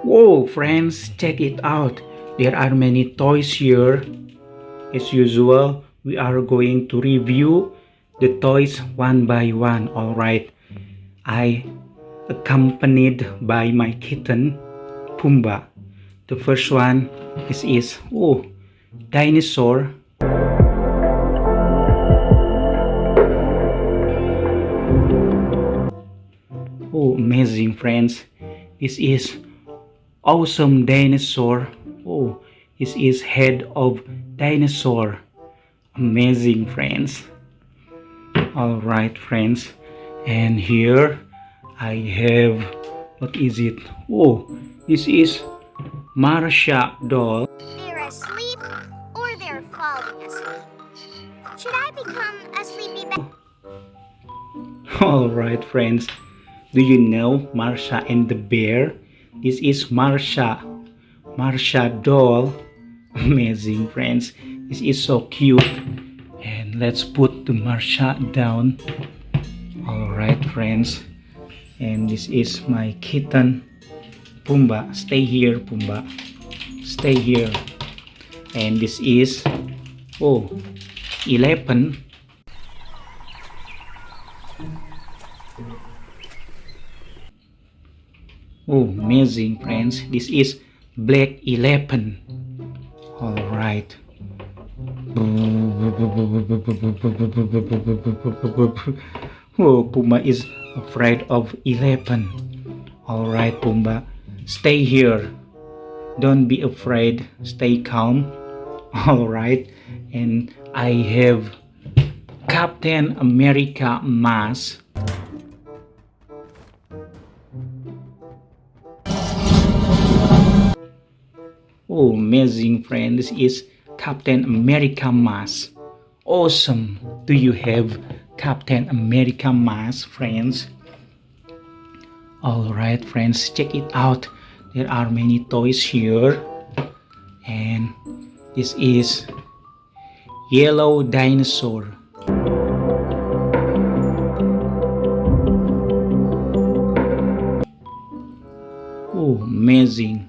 Whoa, friends, check it out. There are many toys here. As usual, we are going to review the toys one by one, alright? I accompanied by my kitten, Pumbaa. The first one is dinosaur. Oh, amazing, friends. This is awesome dinosaur. Oh, this is head of dinosaur. Amazing, friends. All right, friends. And here I have, what is it? Oh, this is Marsha doll. They're asleep or they're falling asleep. Should I become a sleepy bear? All right, friends. Do you know Marsha and the bear? This is Marsha doll. Amazing, friends. This is so cute. And let's put the Marsha down. All right, friends. And this is my kitten, Pumbaa. Stay here, Pumbaa. Stay here. And this is 11. Oh, amazing, friends. This is Black 11. All right. Oh, Pumbaa is afraid of 11. All right, Pumbaa. Stay here. Don't be afraid. Stay calm. All right. And I have Captain America mask. Oh, amazing, friend. This is Captain America mask. Awesome. Do you have Captain America mask, friends? All right, friends, check it out. There are many toys here. And this is yellow dinosaur. Oh, amazing.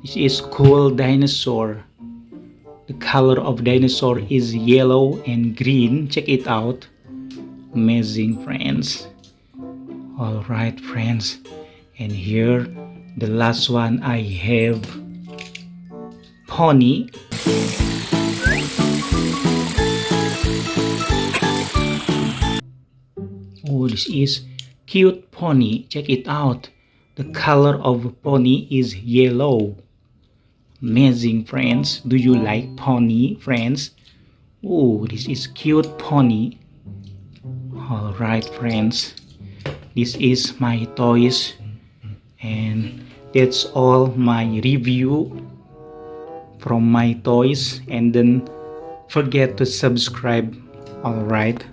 This is cool dinosaur. The color of dinosaur is yellow and green. Check it out. Amazing, friends. All right, friends. And here, the last one I have pony. Oh, this is cute pony. Check it out. The color of pony is yellow. Amazing, friends. Do you like pony, friends? Oh, this is cute pony. All right, friends. This is my toys. And that's all my review from my toys. And then forget to subscribe. All right.